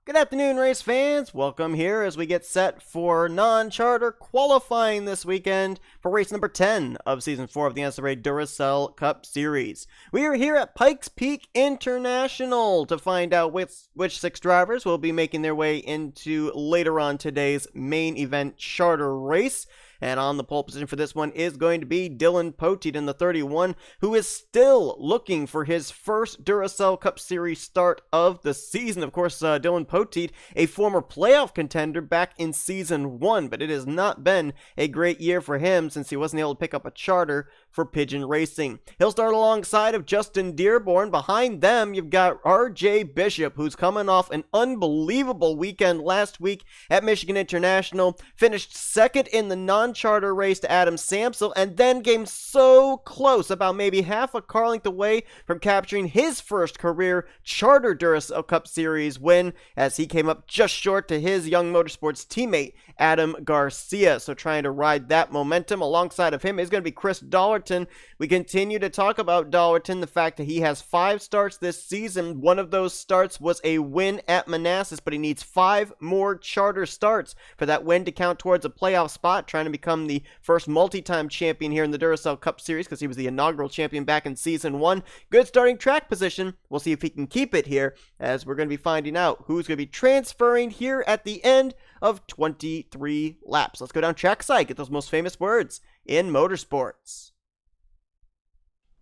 Good afternoon, race fans. Welcome here as we get set for non-charter qualifying this weekend for race number 10 of Season 4 of the NNSCRA Duracell Cup Series. We are here at Pikes Peak International to find out which 6 drivers will be making their way into later on today's main event charter race. And on the pole position for this one is going to be D Poteet in the 31, who is still looking for his first Duracell Cup Series start of the season. Of course, D Poteet, a former playoff contender back in Season 1, but it has not been a great year for him since he wasn't able to pick up a charter for Pigeon Racing. He'll start alongside of Justin Dearborn. Behind them, you've got RJ Bishop, who's coming off an unbelievable weekend last week at Michigan International, finished second in the non-charter race to A Sampsell, and then came so close, about maybe half a car length away from capturing his first career charter Duracell Cup Series win, as he came up just short to his Young Motorsports teammate, Adam Garcia. So trying to ride that momentum. Alongside of him is going to be Chris Dollerton. We continue to talk about Dollerton, the fact that he has 5 starts this season. One of those starts was a win at Manassas, but he needs 5 more charter starts for that win to count towards a playoff spot, trying to become the first multi-time champion here in the Duracell Cup Series, because he was the inaugural champion back in Season 1. Good starting track position. We'll see if he can keep it here, as we're going to be finding out who's going to be transferring here at the end of 23 laps. Let's go down trackside, get those most famous words in motorsports.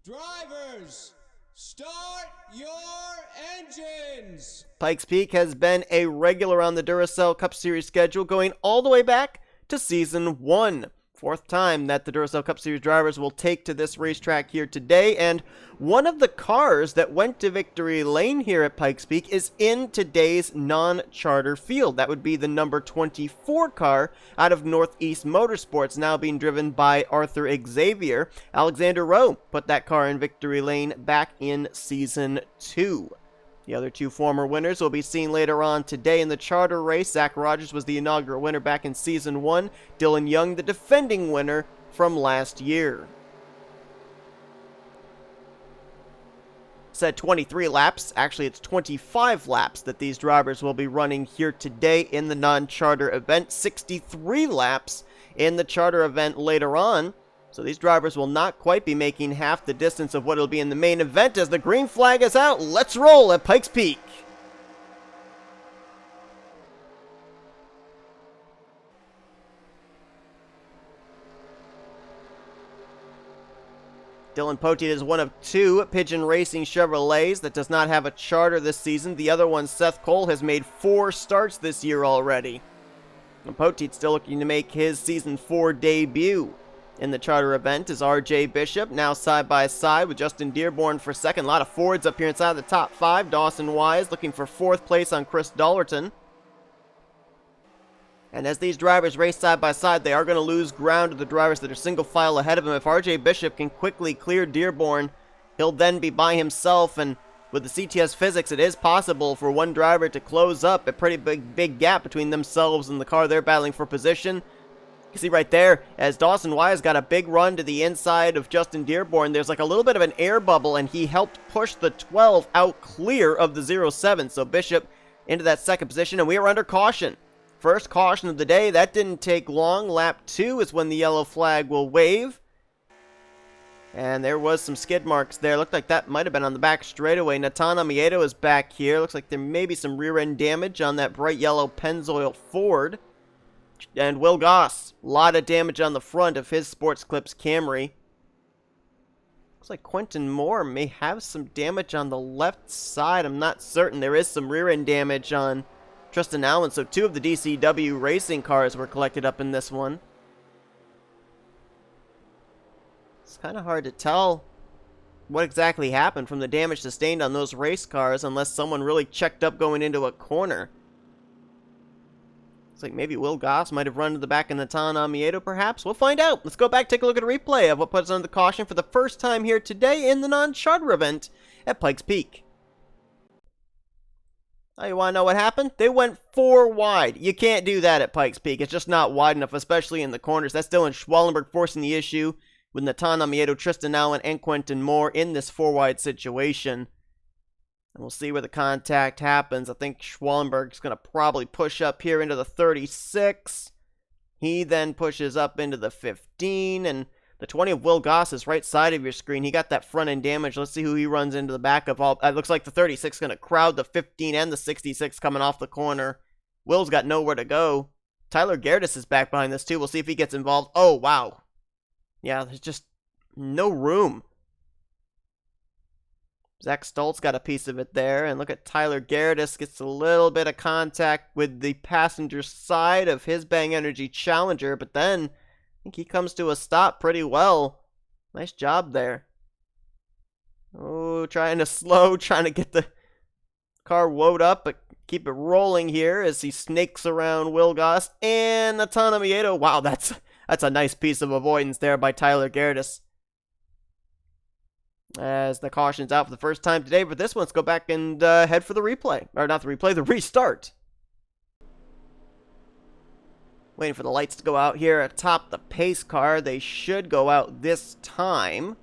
Drivers, start your engines! Pikes Peak has been a regular on the Duracell Cup Series schedule going all the way back to Season 1. 4th time that the Duracell Cup Series drivers will take to this racetrack here today, and one of the cars that went to victory lane here at Pikes Peak is in today's non-charter field. That would be the number 24 car out of Northeast Motorsports, now being driven by Arthur Xavier. Alexander Rowe put that car in victory lane back in Season 2. The other 2 former winners will be seen later on today in the charter race. Zach Rogers was the inaugural winner back in Season 1. Dylan Young, the defending winner from last year. Said 23 laps. Actually, it's 25 laps that these drivers will be running here today in the non-charter event. 63 laps in the charter event later on. So these drivers will not quite be making half the distance of what it'll be in the main event. As the green flag is out, let's roll at Pikes Peak. D Poteet is one of 2 Pigeon Racing Chevrolets that does not have a charter this season. The other one, Seth Cole, has made 4 starts this year already. And Poteet's still looking to make his Season 4 debut. In the charter event is RJ Bishop, now side by side with Justin Dearborn for second. A lot of Fords up here inside the top 5. Dawson Wise looking for 4th place on Chris Dollerton. And as these drivers race side by side, they are going to lose ground to the drivers that are single file ahead of him. If RJ Bishop can quickly clear Dearborn, he'll then be by himself, and with the CTS physics, it is possible for one driver to close up a pretty big gap between themselves and the car they're battling for position. You see right there, as Dawson Wise got a big run to the inside of Justin Dearborn, there's like a little bit of an air bubble, and he helped push the 12 out clear of the 07. So Bishop into that second position, and we are under caution. First caution of the day. That didn't take long. Lap 2 is when the yellow flag will wave. And there was some skid marks there. Looked like that might have been on the back straightaway. N Amoedo is back here. Looks like there may be some rear end damage on that bright yellow Pennzoil Ford. And Will Goss, a lot of damage on the front of his Sports Clips Camry. Looks like Quentin Moore may have some damage on the left side. I'm not certain. There is some rear end damage on Tristan Allen. So 2 of the DCW racing cars were collected up in this one. It's kind of hard to tell what exactly happened from the damage sustained on those race cars unless someone really checked up going into a corner. Looks like maybe Will Goss might have run to the back of N Amoedo, perhaps. We'll find out. Let's go back, take a look at a replay of what puts under the caution for the first time here today in the non-charter event at Pikes Peak. Oh, you want to know what happened? They went 4 wide. You can't do that at Pikes Peak. It's just not wide enough, especially in the corners. That's J Schwallenberg forcing the issue with N Amoedo, Tristan Allen, and Quentin Moore in this 4 wide situation. And we'll see where the contact happens. I think Schwallenberg's going to probably push up here into the 36. He then pushes up into the 15, and the 20 of W Goss is right side of your screen. He got that front end damage. Let's see who he runs into the back of. It looks like the 36 is going to crowd the 15 and the 66 coming off the corner. Will's got nowhere to go. T Gehrdes is back behind this too. We'll see if he gets involved. Oh, wow. Yeah, there's just no room. Z Stultz got a piece of it there, and look at T Gehrdes gets a little bit of contact with the passenger side of his Bang Energy Challenger, but then I think he comes to a stop pretty well. Nice job there. Oh, trying to get the car woed up, but keep it rolling here as he snakes around W Goss and N Amoedo. Wow, that's a nice piece of avoidance there by T Gehrdes. As the caution's out for the first time today, but this one, let's go back and head for the replay. Or not the replay, the restart. Waiting for the lights to go out here atop the pace car. They should go out this time,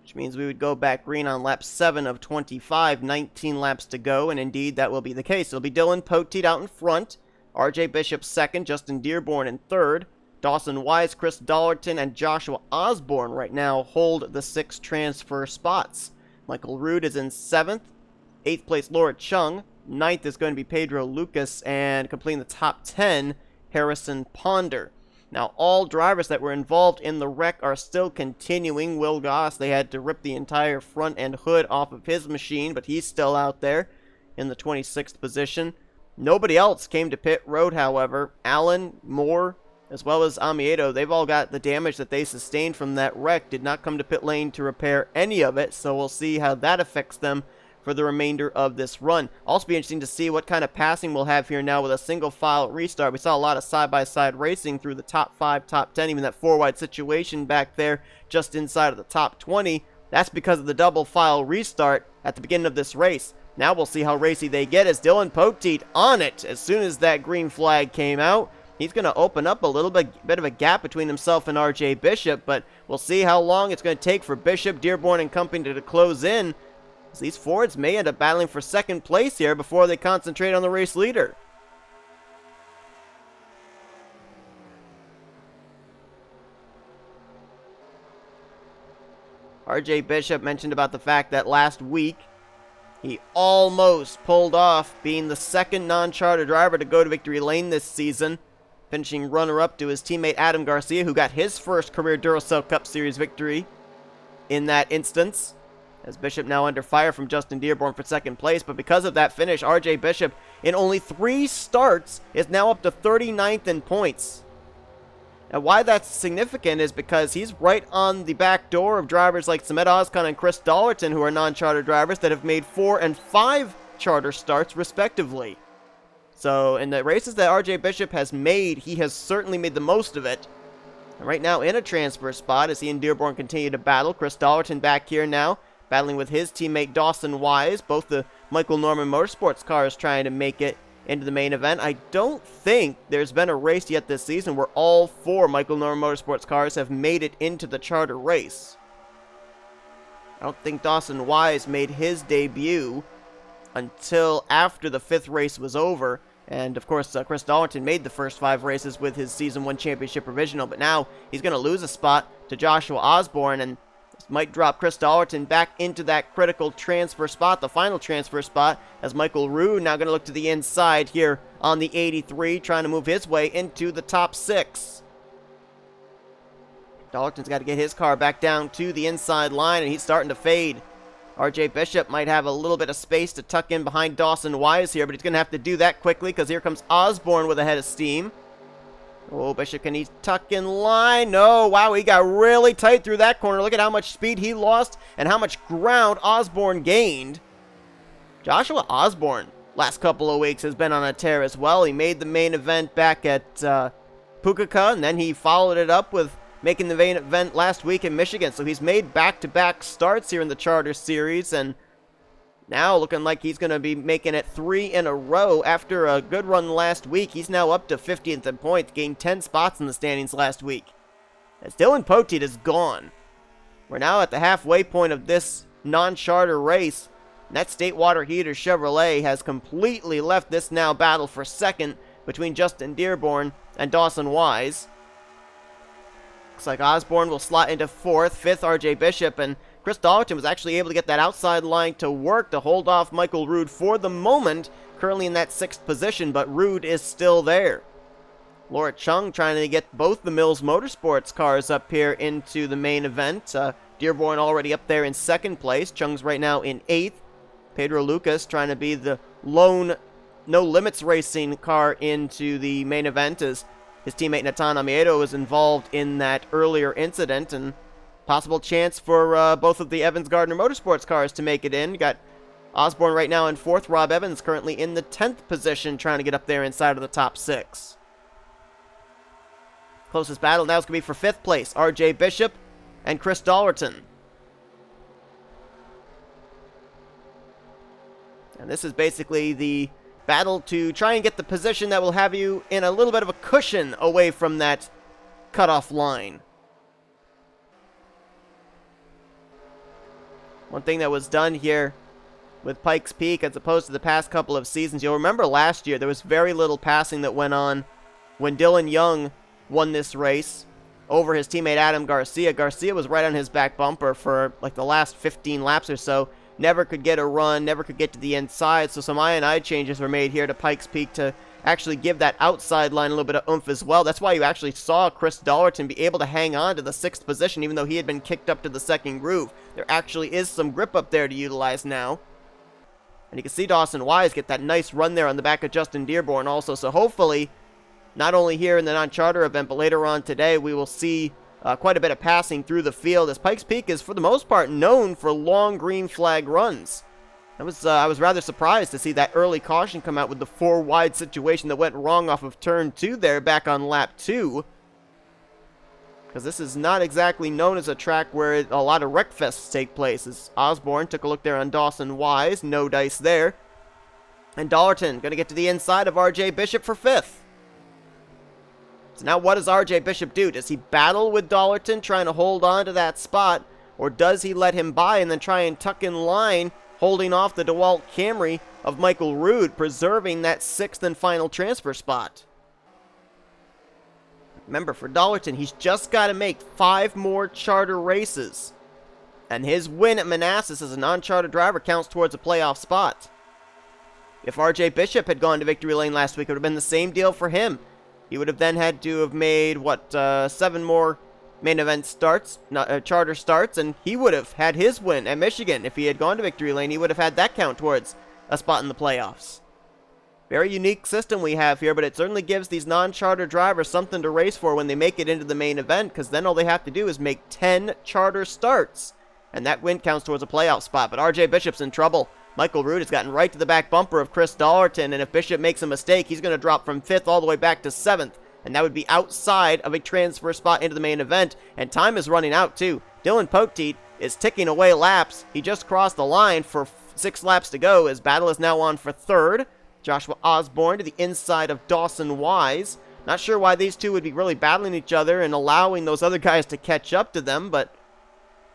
which means we would go back green on lap 7 of 25, 19 laps to go, and indeed that will be the case. It'll be D Poteet out in front, RJ Bishop second, Justin Dearborn in third, Dawson Wise, Chris Dollerton, and Joshua Osborne right now hold the 6 transfer spots. Michael Roode is in 7th. 8th place, L Chung. 9th is going to be Pedro Lucas, and completing the top 10, Harrison Ponder. Now, all drivers that were involved in the wreck are still continuing. W Goss, they had to rip the entire front end hood off of his machine, but he's still out there in the 26th position. Nobody else came to pit road, however. Allen, Moore, as well as Amoedo, they've all got the damage that they sustained from that wreck. Did not come to pit lane to repair any of it, so we'll see how that affects them for the remainder of this run. Also be interesting to see what kind of passing we'll have here now with a single file restart. We saw a lot of side-by-side racing through the top 5, top 10, even that 4-wide situation back there just inside of the top 20. That's because of the double file restart at the beginning of this race. Now we'll see how racy they get as D Poteet on it as soon as that green flag came out. He's going to open up a little bit of a gap between himself and RJ Bishop, but we'll see how long it's going to take for Bishop, Dearborn, and company to close in. As these Fords may end up battling for second place here before they concentrate on the race leader. RJ Bishop mentioned about the fact that last week he almost pulled off being the second non-charter driver to go to victory lane this season, finishing runner-up to his teammate Adam Garcia, who got his first career Duracell Cup Series victory in that instance. As Bishop now under fire from Justin Dearborn for second place, but because of that finish, RJ Bishop, in only 3 starts, is now up to 39th in points. And why that's significant is because he's right on the back door of drivers like S Ozkan and Chris Dollerton, who are non-charter drivers that have made 4 and 5 charter starts, respectively. So, in the races that RJ Bishop has made, he has certainly made the most of it. And right now in a transfer spot as he and Dearborn continue to battle. Chris Dollerton back here now, battling with his teammate Dawson Wise. Both the Michael Norman Motorsports cars trying to make it into the main event. I don't think there's been a race yet this season where all 4 Michael Norman Motorsports cars have made it into the charter race. I don't think Dawson Wise made his debut until after the 5th race was over. And, of course, Chris Dollerton made the first 5 races with his Season 1 championship provisional. But now he's going to lose a spot to Joshua Osborne, and this might drop Chris Dollerton back into that critical transfer spot, the final transfer spot, as Michael Roode now going to look to the inside here on the 83, trying to move his way into the top 6. Dollerton's got to get his car back down to the inside line, and he's starting to fade. RJ Bishop might have a little bit of space to tuck in behind Dawson Wise here, but he's going to have to do that quickly because here comes Osborne with a head of steam. Oh, Bishop, can he tuck in line? No, wow, he got really tight through that corner. Look at how much speed he lost and how much ground Osborne gained. Joshua Osborne, last couple of weeks, has been on a tear as well. He made the main event back at Pukaca, and then he followed it up with making the main event last week in Michigan. So he's made back-to-back starts here in the Charter Series, and now looking like he's going to be making it 3 in a row after a good run last week. He's now up to 50th in points, gained 10 spots in the standings last week. As D Poteet is gone. We're now at the halfway point of this non-charter race. And that State Water Heater Chevrolet has completely left this now battle for second between Justin Dearborn and Dawson Wise. Looks like Osborne will slot into fourth, fifth RJ Bishop, and Chris Dollerton was actually able to get that outside line to work to hold off Michael Roode for the moment, currently in that sixth position, but Roode is still there. Laura Chung trying to get both the Mills Motorsports cars up here into the main event. Dearborn already up there in second place. Chung's right now in eighth. Pedro Lucas trying to be the lone No Limits Racing car into the main event as his teammate N Amoedo was involved in that earlier incident, and possible chance for both of the Evans Gardner Motorsports cars to make it in. You got Osborne right now in fourth. Rob Evans currently in the 10th position, trying to get up there inside of the top six. Closest battle now is going to be for fifth place, RJ Bishop and Chris Dollerton. And this is basically the battle to try and get the position that will have you in a little bit of a cushion away from that cutoff line. One thing that was done here with Pikes Peak as opposed to the past couple of seasons, you'll remember last year there was very little passing that went on when Dylan Young won this race over his teammate Adam Garcia. Garcia was right on his back bumper for like the last 15 laps or so. Never could get a run, never could get to the inside, so some I&I changes were made here to Pikes Peak to actually give that outside line a little bit of oomph as well. That's why you actually saw Chris Dollerton be able to hang on to the sixth position even though he had been kicked up to the second groove. There actually is some grip up there to utilize now. And you can see Dawson Wise get that nice run there on the back of Justin Dearborn also, so hopefully, not only here in the non-charter event, but later on today, we will see quite a bit of passing through the field, as Pikes Peak is, for the most part, known for long green flag runs. I was rather surprised to see that early caution come out with the four wide situation that went wrong off of turn 2 there back on lap 2. Because this is not exactly known as a track where a lot of wreckfests take place. As Osborne took a look there on Dawson Wise, no dice there. And Dollerton going to get to the inside of RJ Bishop for fifth. So now what does RJ Bishop do? Does he battle with Dollerton trying to hold on to that spot? Or does he let him by and then try and tuck in line, holding off the DeWalt Camry of Michael Roode, preserving that sixth and final transfer spot? Remember, for Dollerton, he's just got to make 5 more charter races. And his win at Manassas as a non-charter driver counts towards a playoff spot. If RJ Bishop had gone to victory lane last week, it would have been the same deal for him. He would have then had to have made, 7 more main event starts, charter starts, and he would have had his win at Michigan. If he had gone to victory lane, he would have had that count towards a spot in the playoffs. Very unique system we have here, but it certainly gives these non-charter drivers something to race for when they make it into the main event, because then all they have to do is make 10 charter starts, and that win counts towards a playoff spot. But RJ Bishop's in trouble. Michael Roode has gotten right to the back bumper of Chris Dollerton, and if Bishop makes a mistake, he's going to drop from 5th all the way back to 7th, and that would be outside of a transfer spot into the main event, and time is running out too. Dylan Poteet is ticking away laps. He just crossed the line for 6 laps to go. His battle is now on for 3rd. Joshua Osborne to the inside of Dawson Wise. Not sure why these two would be really battling each other and allowing those other guys to catch up to them, but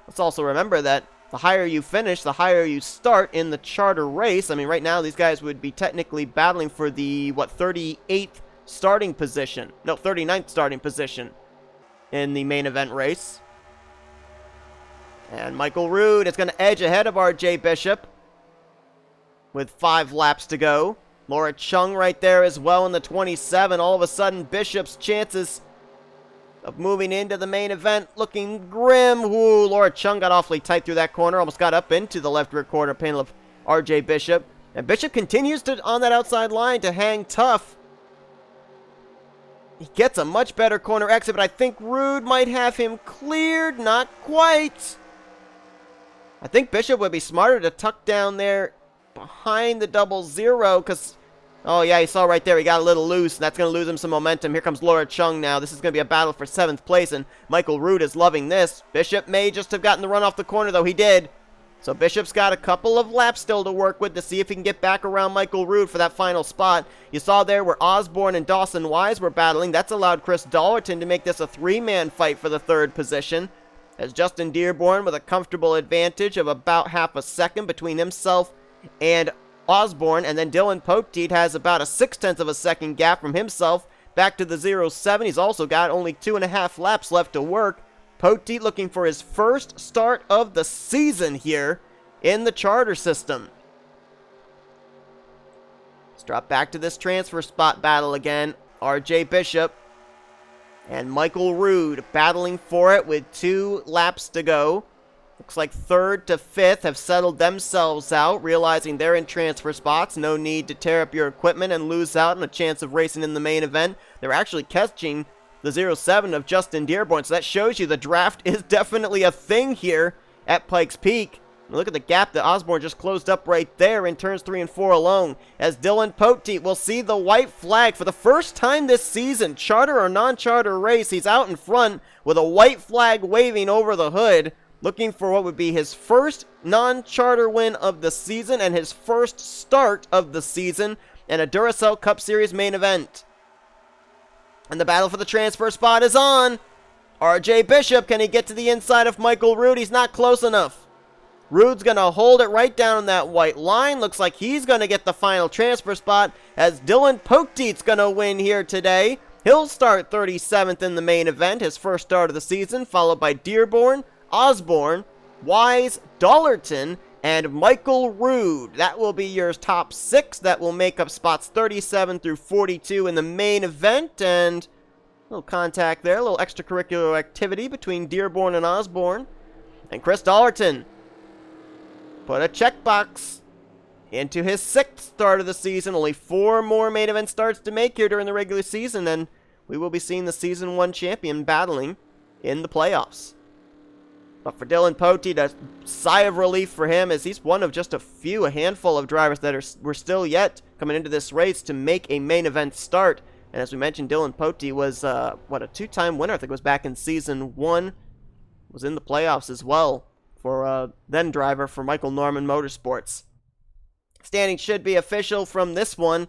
let's also remember that the higher you finish, the higher you start in the charter race. I mean, right now, these guys would be technically battling for the, 38th starting position. No, 39th starting position in the main event race. And Michael Roode is going to edge ahead of RJ Bishop with 5 laps to go. Laura Chung right there as well in the 27. All of a sudden, Bishop's chances of moving into the main event looking grim. Ooh, Laura Chung got awfully tight through that corner. Almost got up into the left rear quarter panel of RJ Bishop. And Bishop continues to, on that outside line, to hang tough. He gets a much better corner exit, but I think Roode might have him cleared. Not quite. I think Bishop would be smarter to tuck down there behind the 00, because, oh yeah, you saw right there, he got a little loose, and that's going to lose him some momentum. Here comes Laura Chung now. This is going to be a battle for 7th place, and Michael Roode is loving this. Bishop may just have gotten the run off the corner, though. He did. So Bishop's got a couple of laps still to work with to see if he can get back around Michael Roode for that final spot. You saw there where Osborne and Dawson Wise were battling. That's allowed Chris Dollerton to make this a 3-man fight for the 3rd position, as Justin Dearborn with a comfortable advantage of about half a second between himself and Osborne, and then Dylan Poteet has about a 0.6 of a second gap from himself back to the 0-7. He's also got only 2.5 laps left to work. Poteet looking for his first start of the season here in the charter system. Let's drop back to this transfer spot battle again. RJ Bishop and Michael Roode battling for it with 2 laps to go. Looks like 3rd to 5th have settled themselves out, realizing they're in transfer spots. No need to tear up your equipment and lose out on a chance of racing in the main event. They're actually catching the 0-7 of Justin Dearborn, so that shows you the draft is definitely a thing here at Pikes Peak. Look at the gap that Osborne just closed up right there in turns 3 and 4 alone, as Dylan Poteet will see the white flag for the first time this season. Charter or non-charter race, he's out in front with a white flag waving over the hood, looking for what would be his first non-charter win of the season and his first start of the season in a Duracell Cup Series main event. And the battle for the transfer spot is on. RJ Bishop, can he get to the inside of Michael Roode? He's not close enough. Roode's going to hold it right down on that white line. Looks like he's going to get the final transfer spot as Dylan Poteet's going to win here today. He'll start 37th in the main event, his first start of the season, followed by Dearborn, Osborne, Wise, Dollerton, and Michael Roode. That will be your top 6. That will make up spots 37 through 42 in the main event. And a little contact there, a little extracurricular activity between Dearborn and Osborne. And Chris Dollerton put a checkbox into his 6th start of the season. Only 4 more main event starts to make here during the regular season, and we will be seeing the Season 1 champion battling in the playoffs. But for Dylan Poteet, a sigh of relief for him, as he's one of just a handful of drivers that were still yet coming into this race to make a main event start. And as we mentioned, Dylan Poteet was, a 2-time winner. I think it was back in Season 1. Was in the playoffs as well for then driver for Michael Norman Motorsports. Standing should be official from this one.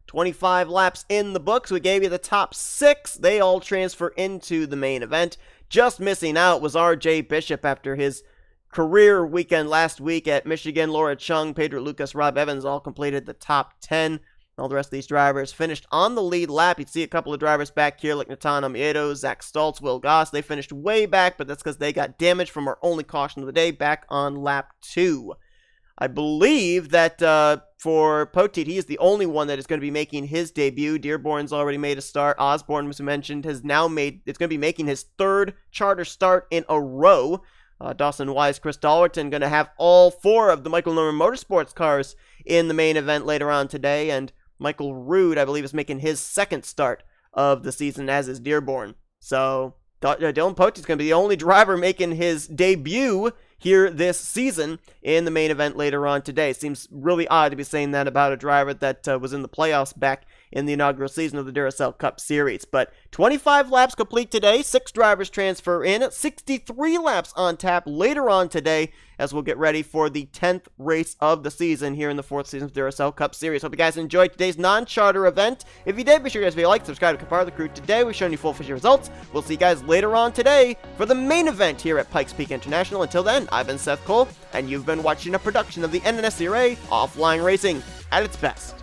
25 laps in the books. We gave you the top 6. They all transfer into the main event. Just missing out was RJ Bishop after his career weekend last week at Michigan. Laura Chung, Pedro Lucas, Rob Evans all completed the top 10. All the rest of these drivers finished on the lead lap. You'd see a couple of drivers back here like N Amoedo, Z Stultz, W Goss. They finished way back, but that's because they got damaged from our only caution of the day back on lap 2. I believe that for Poteet, he is the only one that is going to be making his debut. Dearborn's already made a start. Osborne, as we mentioned, it's going to be making his 3rd charter start in a row. Dawson Wise, Chris Dollerton going to have all 4 of the Michael Norman Motorsports cars in the main event later on today. And Michael Roode, I believe, is making his 2nd start of the season, as is Dearborn. So Dylan Poteet's going to be the only driver making his debut here this season in the main event later on today. Seems really odd to be saying that about a driver that was in the playoffs back in the inaugural season of the Duracell Cup Series. But 25 laps complete today. 6 drivers transfer in. 63 laps on tap later on today as we'll get ready for the 10th race of the season here in the 4th season of the Duracell Cup Series. Hope you guys enjoyed today's non-charter event. If you did, be sure you guys to like, subscribe, to be part of the crew today. We've shown you full official results. We'll see you guys later on today for the main event here at Pikes Peak International. Until then, I've been Seth Cole, and you've been watching a production of the NNSCRA Offline Racing at its best.